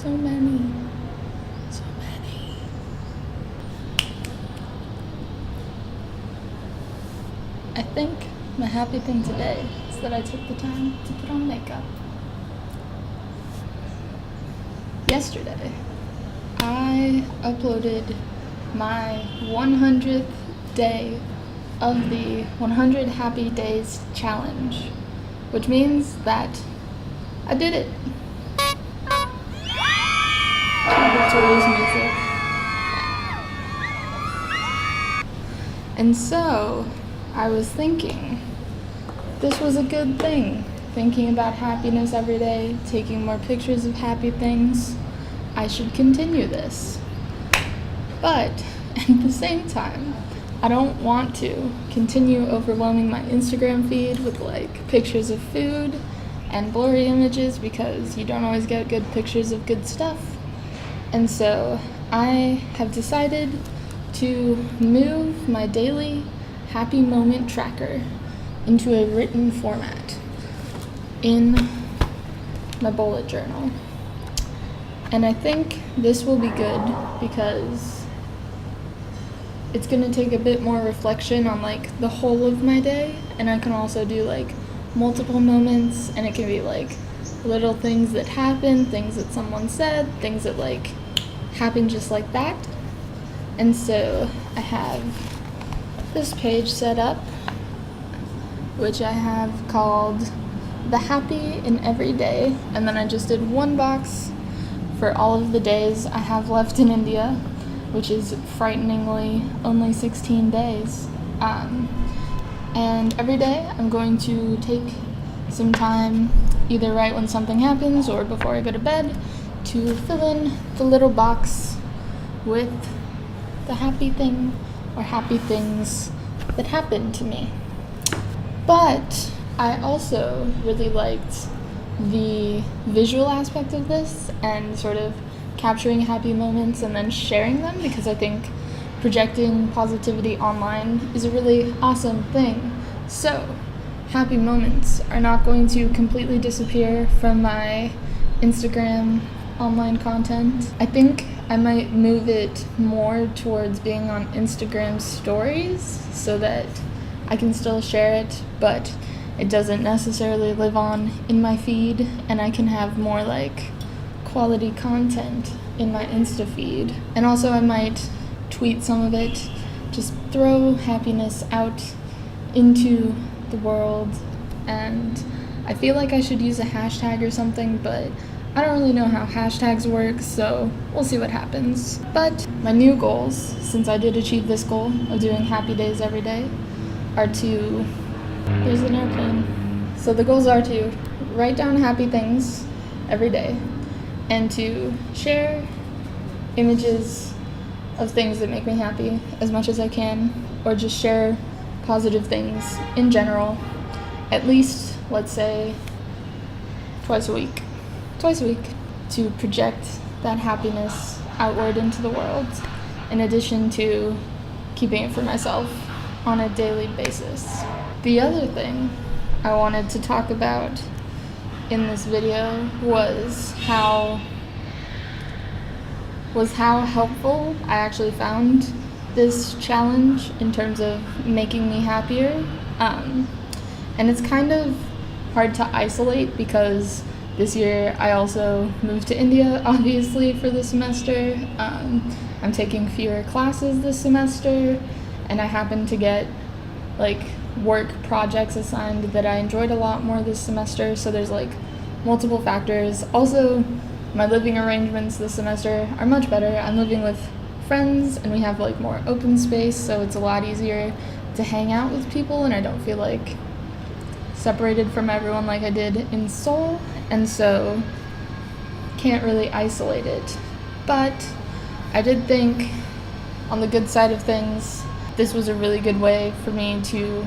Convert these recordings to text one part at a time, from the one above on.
So many. So many. I think my happy thing today is that I took the time to put on makeup. Yesterday, I uploaded my 100th day of the 100 Happy Days challenge, which means that I did it. Victoria's music. And so, I was thinking, this was a good thing. Thinking about happiness every day, taking more pictures of happy things. I should continue this. But at the same time, I don't want to continue overwhelming my Instagram feed with like pictures of food and blurry images because you don't always get good pictures of good stuff. And so I have decided to move my daily happy moment tracker into a written format in my bullet journal. And I think this will be good because it's gonna take a bit more reflection on like the whole of my day, and I can also do like multiple moments, and it can be like little things that happen, things that someone said, things that like happen just like that. And so I have this page set up, which I have called The Happy in Every Day, and then I just did one box for all of the days I have left in India, which is frighteningly only 16 days. And every day I'm going to take some time, either right when something happens or before I go to bed, to fill in the little box with the happy thing or happy things that happened to me. But I also really liked the visual aspect of this and sort of capturing happy moments and then sharing them, because I think projecting positivity online is a really awesome thing. So, happy moments are not going to completely disappear from my Instagram online content. I think I might move it more towards being on Instagram stories so that I can still share it, but it doesn't necessarily live on in my feed, and I can have more like quality content in my Insta feed. And also I might tweet some of it, just throw happiness out into the world. And I feel like I should use a hashtag or something, but I don't really know how hashtags work, so we'll see what happens. But my new goals, since I did achieve this goal of doing happy days every day, are to, there's an airplane. So the goals are to write down happy things every day and to share images of things that make me happy as much as I can, or just share positive things in general, at least, let's say, twice a week, to project that happiness outward into the world, in addition to keeping it for myself on a daily basis. The other thing I wanted to talk about in this video was how helpful I actually found this challenge in terms of making me happier. And it's kind of hard to isolate because this year I also moved to India, obviously, for the semester. I'm taking fewer classes this semester, and I happen to get like work projects assigned that I enjoyed a lot more this semester, so there's like multiple factors. Also, my living arrangements this semester are much better. I'm living with friends and we have like more open space, so it's a lot easier to hang out with people, and I don't feel like separated from everyone like I did in Seoul, and so can't really isolate it. But I did think, on the good side of things, this was a really good way for me to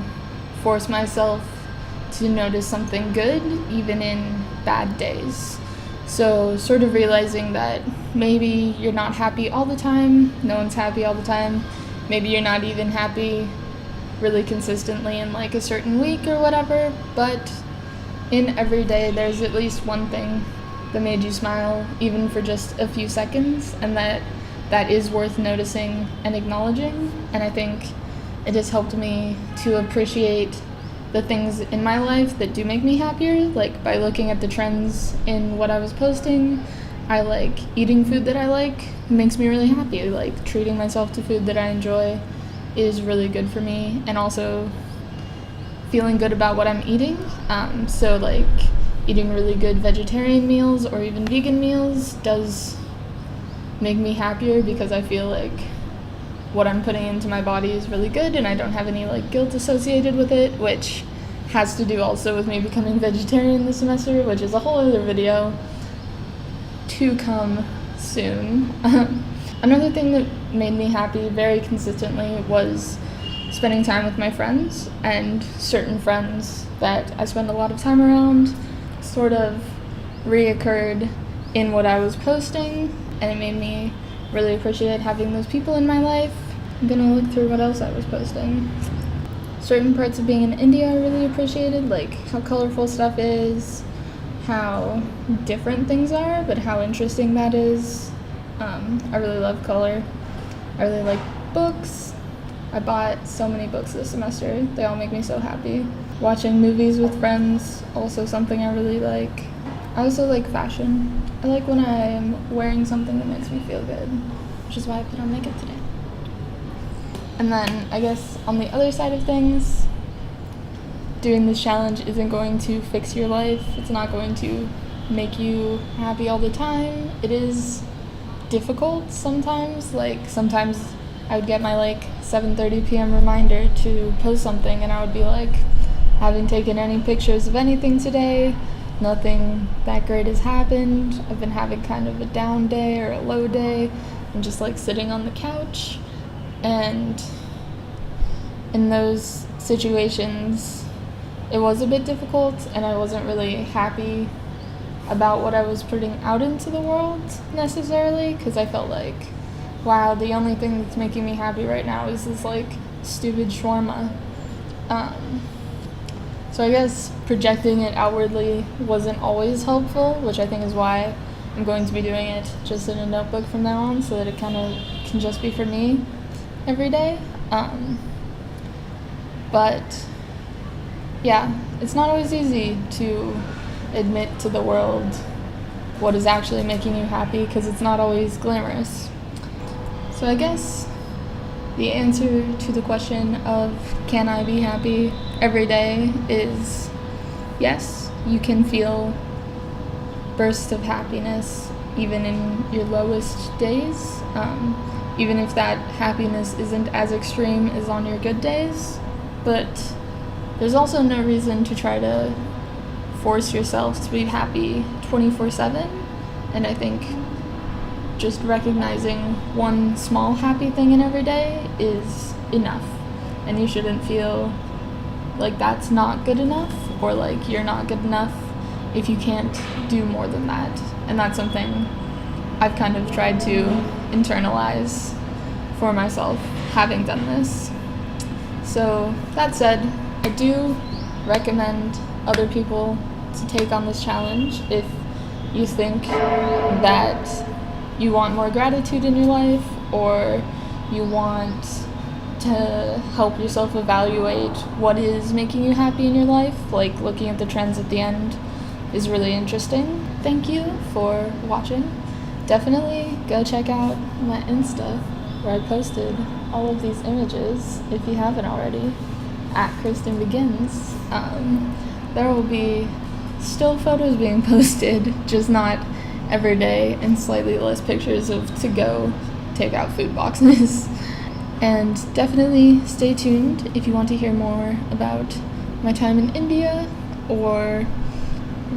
force myself to notice something good even in bad days. So sort of realizing that maybe you're not happy all the time, no one's happy all the time, maybe you're not even happy really consistently in like a certain week or whatever, but in every day there's at least one thing that made you smile, even for just a few seconds, and that is worth noticing and acknowledging. And I think it has helped me to appreciate the things in my life that do make me happier, like by looking at the trends in what I was posting. I like eating food that I like, it makes me really happy. Like treating myself to food that I enjoy is really good for me, and also feeling good about what I'm eating. So like eating really good vegetarian meals or even vegan meals does make me happier, because I feel like what I'm putting into my body is really good and I don't have any like guilt associated with it, which has to do also with me becoming vegetarian this semester, which is a whole other video to come soon. Another thing that made me happy very consistently was spending time with my friends, and certain friends that I spend a lot of time around sort of reoccurred in what I was posting, and it made me really appreciate having those people in my life. I'm gonna look through what else I was posting. Certain parts of being in India I really appreciated, like how colorful stuff is, how different things are, but how interesting that is. I really love color. I really like books. I bought so many books this semester. They all make me so happy. Watching movies with friends, also something I really like. I also like fashion. I like when I am wearing something that makes me feel good, which is why I put on makeup today. And then I guess on the other side of things, doing this challenge isn't going to fix your life. It's not going to make you happy all the time. It is difficult sometimes. Like sometimes I would get my like 7:30 p.m. reminder to post something, and I would be like, haven't taken any pictures of anything today. Nothing that great has happened. I've been having kind of a down day or a low day. I'm just like sitting on the couch. And in those situations, it was a bit difficult, and I wasn't really happy about what I was putting out into the world necessarily, because I felt like, wow, the only thing that's making me happy right now is this like stupid shawarma. So I guess projecting it outwardly wasn't always helpful, which I think is why I'm going to be doing it just in a notebook from now on, so that it kind of can just be for me every day. But yeah, it's not always easy to admit to the world what is actually making you happy, because it's not always glamorous. So I guess the answer to the question of can I be happy every day is yes, you can feel bursts of happiness even in your lowest days, even if that happiness isn't as extreme as on your good days. But there's also no reason to try to force yourself to be happy 24/7, and I think just recognizing one small happy thing in every day is enough, and you shouldn't feel like that's not good enough, or like you're not good enough if you can't do more than that. And that's something I've kind of tried to internalize for myself, having done this. So that said, I do recommend other people to take on this challenge if you think that you want more gratitude in your life, or you want to help yourself evaluate what is making you happy in your life. Like looking at the trends at the end is really interesting. Thank you for watching. Definitely go check out my Insta, where I posted all of these images if you haven't already, at Kristen Begins. There will be still photos being posted, just not every day, and slightly less pictures of to-go takeout food boxes. And definitely stay tuned if you want to hear more about my time in India, or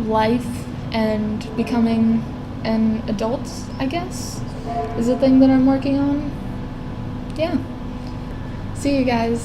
life and becoming an adult, I guess, is a thing that I'm working on. Yeah. See you guys.